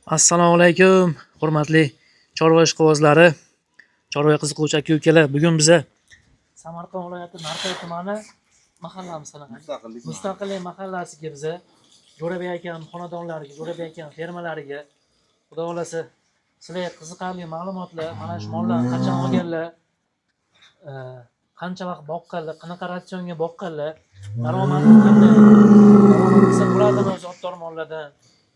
Assalomu alaykum, hurmatli chorva ishqibozlari, chorvaga qiziquvchi aka-ukalar. Bugun biza Samarqand viloyati Narpay tumani mahallamiz qanaqa? Mustaqillik mahallasiga biza Jo'rabek akam xonadonlariga, Jo'rabek akam fermalariga xudo xolasa sizlarga qiziqarli ma'lumotlar, mana shu mollarni qachon olganlar, qancha vaqt boqqanlar, qanaqa ratsionga boqqanlar, daromadi qanday, daromad qilsa bo'ladimi o'zi otdor mollardan.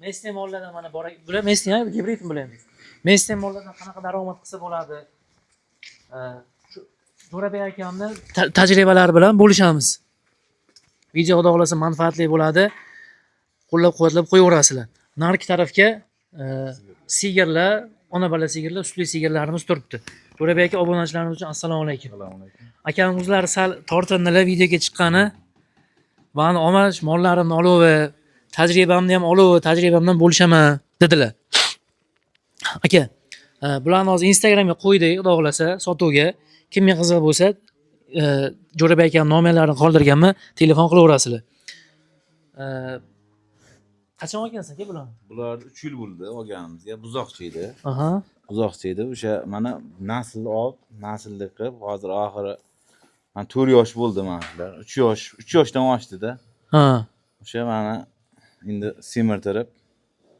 Mesne mollardan mana bor. Bular mesne, gibrid bular. Mesne mollardan qanaqa daromad qilsa bo'ladi? Shu Jo'rabek akamni tajribalari bilan bo'lishamiz. Video xudo xolasa manfaatli bo'ladi. Qo'llab-quvvatlab qo'yaverasizlar. Narki tarafga sigirlar, ona bola sigirlar, sutli sigirlarimiz turibdi. Jo'rabek aka obunachilarimiz uchun assalomu alaykum. Assalomu alaykum. Akamizlar sal tortindilar videoga chiqqani. Mani omash mollarimni olib, tajribamni ham olib, tajribamdan bo'lishaman dedilar. Aka, bularni hozir Instagramga qo'ydik, xudo xolasa, sotuvga. Kimga qiziq bo'lsa, Jo'rabek akam nomerlarini qoldirganman, telefon qilaverasizlar. Qachon olgansiz aka bularni? Bular 3 yil bo'ldi olganimizga. Buzoqcha edi. Aha. Buzoqcha edi. O'sha mana nasl olib, nasllik qilib, hozir oxiri mana 4 yosh bo'ldi mana. 3 yoshdan oshdi-da. Ha. O'sha mana endi semirtirib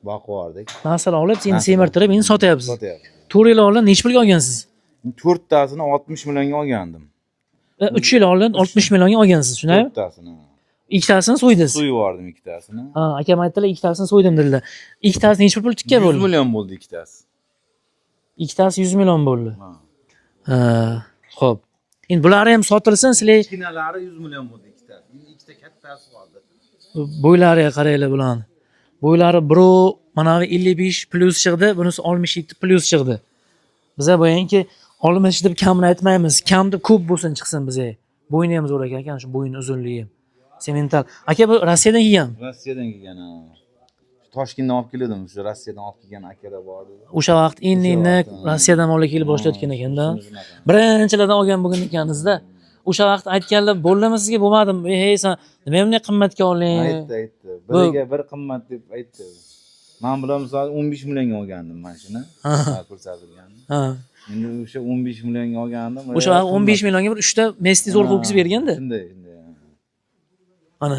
boqib yubordik. Nasl olib, endi semirtirib, endi sotyapsiz. Sotyapmiz. 4 yil oldin necha pulga olgansiz? 4 tasini 60 millionga olgandim. 3 yil oldin 60 millionga olgansiz, shunday? 4 tasini. Ikkitasini so'ydingiz. So'yib yubordim ikkitasini. Ha, akam aytdilar, ikkitasini so'ydim dedilar. Ikkitasi necha pul tikka 100 bo'ldi? million bo'ldi ikkitasi. Ikkitasi 100 million bo'ldi. Ha. Ha, xo'p. Endi bular ham sotilsin, sizlar Kichkinalari 100 million bo'ldi ikkitasi. Endi ikkita kattasi qoldi. bo'ylariga qaranglar bularni. Bo'ylari biri mana 55 plus chiqdi, bunisi 67 plus chiqdi. Biza bo'yinki 60 deb kamini aytmaymiz. Kamda ko'p bo'lsin chiqsin bizga. Bo'yni ham zo'r ekan, shu bo'yin uzunligi ham. Semental. Aka bu Rossiyadan kelgan. Rossiyadan kelgan. Toshkentdan olib keldim. Shu Rossiyadan olib kelgan akalar bor edi. O'sha vaqt inni Rossiyadan olib kelib boshlayotgan ekanda. Birinchilardan olgan bo'lgan ekaningizda. O'sha vaqt aytganlar, bo'ldimi sizga, bo'lmadimi? Hey, sen nima bunday qimmatga oling? Aytdi. Biriga bir qimmat deb aytdi. Men bilan misol 15 millionga olgandim mana shuni. Ko'rsatilgan. Ha. Endi o'sha 15 millionga olgandim. O'sha vaqt 15 millionga bir 3 ta Messi zo'r ho'kiz berganda. Shunday. Mana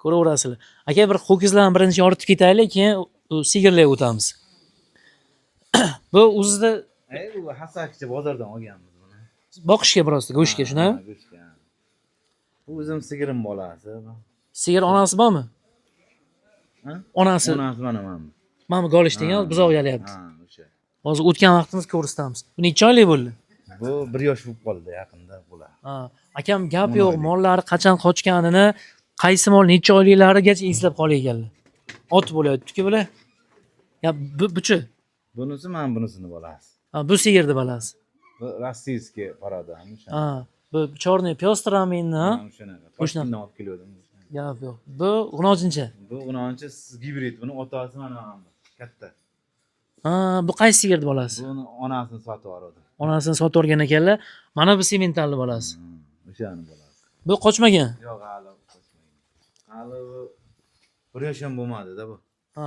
ko'raverasizlar. Aka, bir ho'kizlarni birinchi yoritib ketaylik, keyin sigirlarga o'tamiz. Bu o'zida Bu Hasakchi bozordan olganmiz buni. boqishga birozda, go'shtga, shunami? Go'shtga. Bu o'zim sigirim bolasi. Sigir onasi bormi? Ha? Onasi. Onasi mana. Mana golishding, buzoq yalayapti. Ha, o'sha. Hozir o'tgan vaqtimiz ko'rsatamiz. Bu necha oylik bo'ldi? Bu 1 yosh bo'lib qoldi yaqinda bular. Ha, akam gap yo'q, mollari qachon qochganini, qaysi mol necha oyliklarigacha eslab qolganlar. Ot bo'layapti-ku bular. Ya buchi. Bunisi men bunisini bolasi. Ha, bu sigirni balasi. Bu rossiyskiy paroda. Ha, bu chorniy pёстramini, ha? O'shanaqa. Toshkentdan olib keldim. Gap yo'q. Bu g'unojincha. Bu g'unonchi gibrid. Buni otasi mana katta. Ha, bu qaysi sigirni balasi? Buni onasini sotib yubordi. Onasini sotib olgan ekanlar. Mana bu sementalni balasi. O'shani bolasi. Bu qochmagan. Yo'q, hali qochmagan. Hali 1 yosh ham bo'lmadi-da bu. Ha,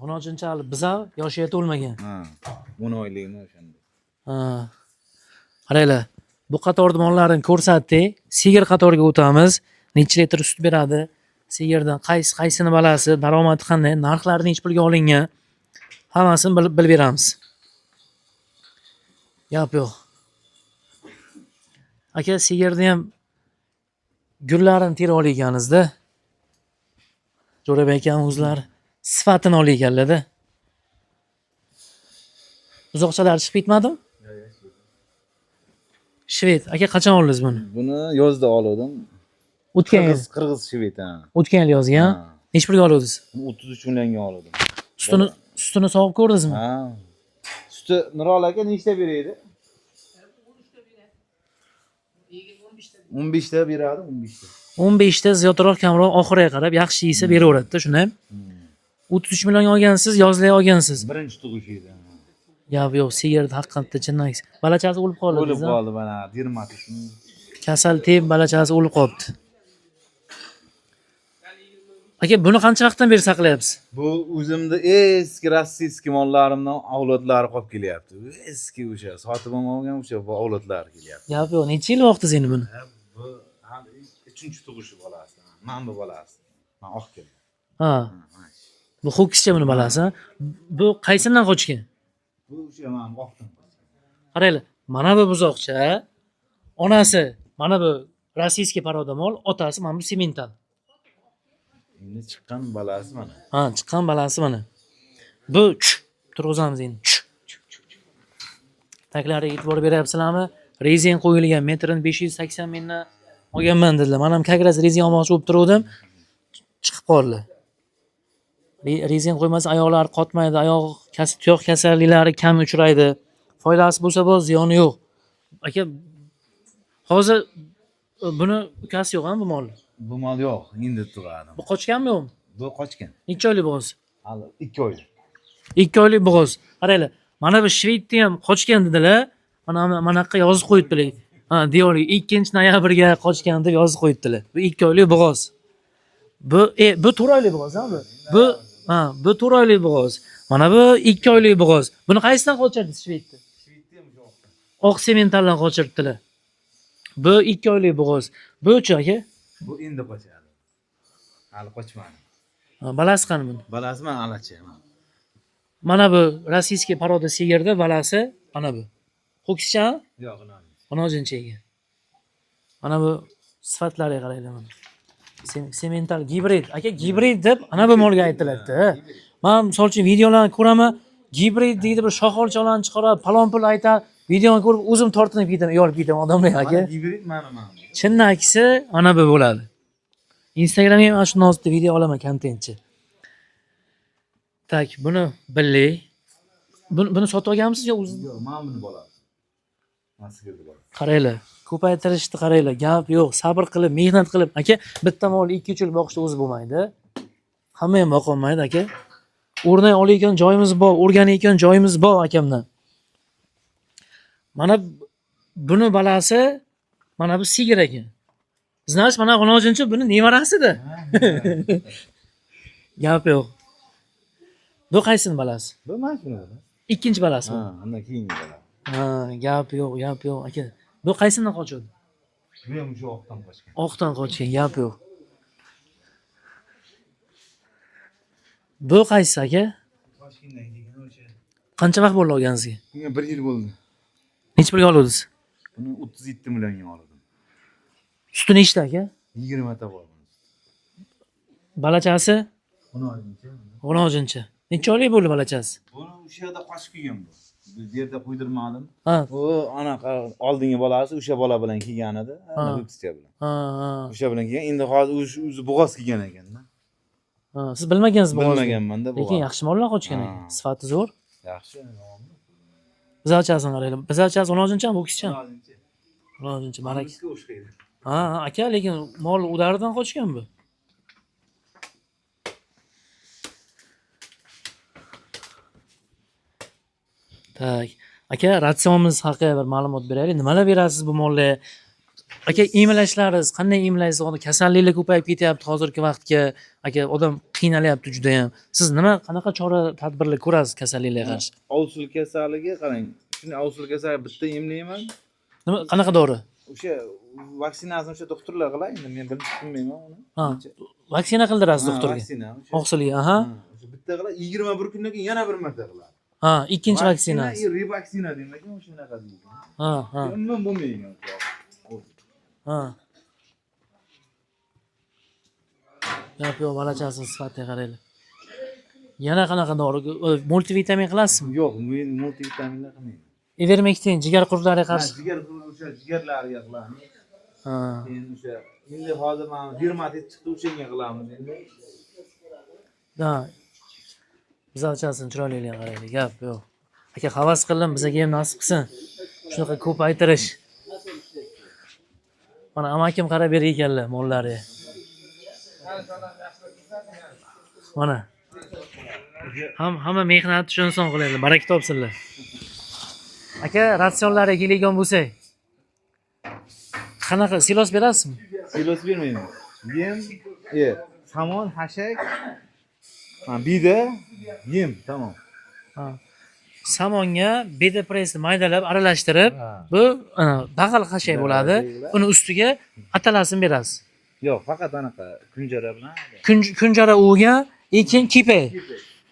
g'unojincha hali biza yoshiga to'lmagan. Ha, 10 oylikmi o'shanda. Ha. Qaranglar. Bu qatorda mollarini ko'rsatdik. Sigir qatoriga o'tamiz. Necha litr sut beradi? Sigirdan qaysini balasi, daromadi qanday, narxlari necha pulga olingan? Hammasini bilib beramiz. Gap yo'q. Aka, sigirni ham gullarini teri olganingizda. Jo'rabek akam o'zlari sifatini olganlar-da. Uzoqchalar chiqib ketmadimi? Shved. Aka, qachon oldingiz buni? Buni yozda oldim. O'tgan yil. Qirg'iz shved ha. O'tgan yil yozgan. Necha pulga oldingiz? 33 millionga oldim. Sutini sog'ib ko'rdingizmi? Ha. Suti Nurol aka nechta beradi? 15 ta beradi, 15 ta. 15 ta ziyodroq kamroq oxiriga qarab yaxshi yesa beraveradi-da, shunday. 33 million olgansiz, yozlay olgansiz. Birinchi tug'ish edi. Gap yo'q, sigirni haqiqatda chindan. Balachasi o'lib qoldi. O'lib qoldi mana, dermatitni. Kasal teb balachasi o'lib qolibdi. Aka, buni qancha vaqtdan beri saqlayapsiz? Bu o'zimda eski rossiyskiy mollarimdan avlodlari qolib kelyapti. Eski o'sha sotib olmagan o'sha avlodlari kelyapti. Gap yo'q. Necha yil vaqti endi buni? Bu hali 3-tug'ishi bolasi. Mana bu bolasi. Mana oq keldi. Ha. Bu ho'kizcha buni balasi. Bu qaysidan qochgan? Bu o'sha mana oqdan. Qaranglar. Mana bu buzoqcha. Onasi mana bu rossiyskiy paroda mol, otasi mana bu semental. Endi chiqqan bolasi mana. Ha, chiqqan balasi mana. Bu turg'izamiz endi. Taklariga e'tibor beryapsizlarmi? Rezin qo'yilgan metrini 580 mingdan olganman dedilar. Men ham kakras rezin olmoqchi bo'lib turgandim. Chiqib qoldi. Rezin qo'ymasa oyoqlari qotmaydi, tuyoq kasalliklari kam uchraydi. Foydasi bo'lsa bor, ziyoni yo'q. Aka, hozir buni ukasi yo'q-a bu mol? Bu mol yo'q, endi turadi. Bu qochganmi yo'qmi? Bu qochgan. Necha oylik bo'g'iz? Hali 2 oy. 2 oylik bo'g'iz. Qaranglar, mana bu Shvedni ham qochgan dedilar. Mana yoqqa yozib qo'yibdilar. Ha, deyoli 2-noyabrga qochgan deb yozib qo'yibdilar. Bu 2 oylik bo'g'iz. Bu 4 oylik bo'g'iz-a bu? Bu 4 oylik bo'g'iz. Mana bu 2 oylik bo'g'iz. Buni qaysidan qochirdingiz Shvedni? Shvedni ham yo'q. Oq sementaldan qochiribdilar. Bu 2 oylik bo'g'iz. Bu-chi aka? Bu endi qochadi. Hali qochmadi. Balasi qani buni? Bolasi mana alachi. Mana bu rossiyskiy paroda sigirda balasi mana bu. Ho'kizcha? Yo'q, nima. Onojincha ekan. Mana bu sifatlariga qaraylar mana. Semental gibrid. Aka, gibrid deb ana bu molga aytilyapti. Men misol uchun videolarni ko'raman, gibrid deydi, bir shoxolchalarni chiqarib, palon-pul aytadi. Videoni ko'rib o'zim tortinib ketaman, uyalib ketaman odamlar aka. Gibrid mana. Chinni aksi ana bu bo'ladi. Instagramga ham shu nosda video olaman, kontentchi. Tak, buni bilay. Buni sotib olganmisiz yo o'zingiz? Yo'q, mana buni bolasi. Masgirdi bola. Qaranglar, ko'paytirishni qaranglar. Gap yo'q, sabr qilib, mehnat qilib. Aka, bitta molni 2-3 yil boqishda o'zi bo'lmaydi. Hamma ham boqa olmaydi aka. O'rnak olayotgan joyimiz bor, o'rganayotgan joyimiz bor akamdan. Mana buni balasi, mana bu sigir ekan. Znash, mana onojinchi buni nevarasida. Gap yo'q. Bu qaysini balasi? Bu mana shuni bola. Ikkinchi balasi. Ha, undan keyingi bola. Ha, gap yo'q aka. Bu qaysidan qochadi? Bu ham shu oqdan qochgan. Oqdan qochgan, gap yo'q. Bu qaysi aka? Toshkentdan kelgan o'sha. Qancha vaqt bo'ldi olganingizga? Bunga 1 yil bo'ldi. Necha pulga oldingiz? Buni 37 millionga oldim. Suti nechta aka? 20 ta bor. Balachasi? 16-chi. 16-chi. Necha oylik bo'ldi balachasi? Buni o'sha yerda qochib kelgan bu. Bu yerda qo'ydirmadim. Ha. Bu anaqa oldingi bolasi o'sha bola bilan kelgan edi. Ana ho'kizcha bilan. Ha. O'sha bilan kelgan. Endi hozir o'zi bo'g'oz kelgan ekan-da. Ha, siz bilmagansiz bu. Bilmaganman-da bu. Lekin yaxshi mollar qochgan ekan. Sifati zo'r. Yaxshi. Bizachasini qaraylar. Bizachasi 16-chi ham ho'kizcha? 16-chi. 16-chi, barak. Bizga o'xshaydi. Ha, aka, lekin mol udaridan qochgan bu. Tak. Aka, ratsionimiz haqida bir ma'lumot beraylik. Nimalar berasiz bu mollarga? Aka, emlashlaringiz qanday emlaysiz? Hozir kasalliklar ko'payib ketyapti hozirgi vaqtga. Aka, odam qiynalyapti juda ham. Siz qanaqa chora tadbirlar ko'rasiz kasalliklarga qarshi? Ovsul kasalligi qarang. Shuni ovsul kasalligi bitta emlayman. Qanaqa dori? O'sha vaksinasini o'sha doktorlar qiladi. Endi men bilmayman uni. Ha, vaksina qildirasiz doktorga. Vaksina. Oqsilga, aha. O'sha bitta qiladi, 21 kundan keyin yana bir marta qiladi. Ha, ikkinchi vaksina. Revaksina demak, o'sha unaqa deydi. Ha, ha. Umuman bo'lmaydi. Ha. Gap yo'q, balachasi sifatga qaraylar. Yana qanaqa dori? Multivitamin qilasizmi? Yo'q, men multivitaminlar qilmayman. Ivermectin jigar quruqlariga qarshi. Jigar o'sha jigarlariga qilamiz. Ha. Endi o'sha endi hozir mana dermatit chiqdi, o'shanga qilamiz endi. Da. Bizachasini chiroyliligini qaraylik, gap yo'q. Aka, havas qildim, bizga ham nasib qilsin. Shunaqa ko'paytirish. Mana amakim qarab berar ekanlar mollariga. Mana. Hamma mehnat uchun son qilaylar, baraka topsinlar. Aka, ratsionlariga kelgan bo'lsak. Qanaqa silos berasizmi? Silos bermayman. Yem, Samon, hashak. Ha, bida, yem, tamam. Ha. Samonga beda pressni maydalab aralashtirib, Ha. bu baqal qashay bo'ladi. Uni ustiga atalasini berasiz. Yo'q, faqat anaqa kunjara bilan. Kunjara uga, keyin kipay.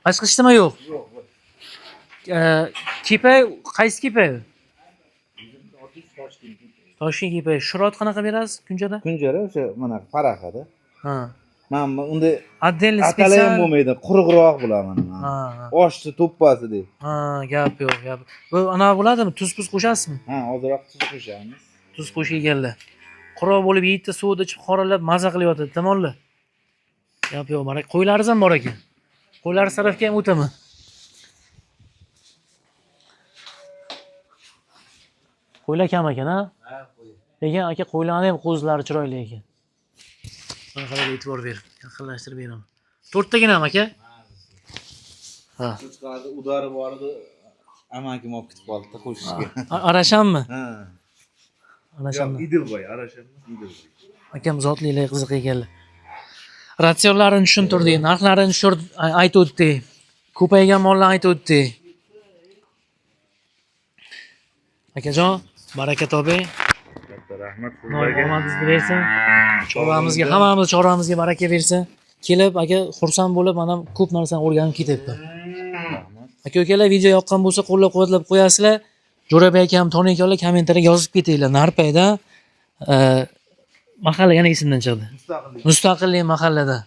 Boshqa hech nima yo'q. Yo'q. Kipay, qaysi kipay? Toshkent kipay. Shirot qanaqa berasiz kunjara? Kunjara o'sha mana faraqada. Ha. Mana unda Отдельно atalay ham spesial. bo'lmaydi, quruqroq bo'ladi mana. Ha. Oshni to'ppasi deb. Ha, gap yo'q, gap. Bu ana bo'ladimi? Tuz qo'shasizmi? Ha, ozroq tuz qo'shamiz. Tuz qo'shganlar. Quruq bo'lib yeydi, suvda ichib qoralab maza qilyotadi, tomonlar. Gap yo'q, mana qo'ylaringiz ham bor ekan. Qo'ylar sarafga ham o'taman. Qo'ylar kam ekan, ha? Ha, qo'y. Lekin aka qo'ylarning ham qo'zlari chiroyli ekan. Mana qarab e'tibor ber, yaqinlashtirib beraman. 4 taginami aka? Ha. Chiqadi, udari bor edi. Amakim olib ketib qoldi qo'shishga. Arashanmi? Ha. Arashanmi? Idilboy, arashanmi? Idilboy. Akam zotlilar qiziq ekanlar. Ratsionlarini tushuntirdik, narxlarini aytib o'tdik. Ko'paygan mollarni aytib o'tdik. Akajon, baraka toping. Katta rahmat Omadingizni bersin. Chorvamizga, hammamiz chorvamizga baraka bersin. Kelib, aka xursand bo'lib, mana ko'p narsani o'rganib ketyapman. Aka-ukalar, video yoqqan bo'lsa, qo'llab-quvvatlab qo'yasizlar. Jo'rabek akam, Toni akalar kommentariyaga yozib ketinglar. Narpayda mahalla yana esimdan chiqdi. Mustaqillik mahallada.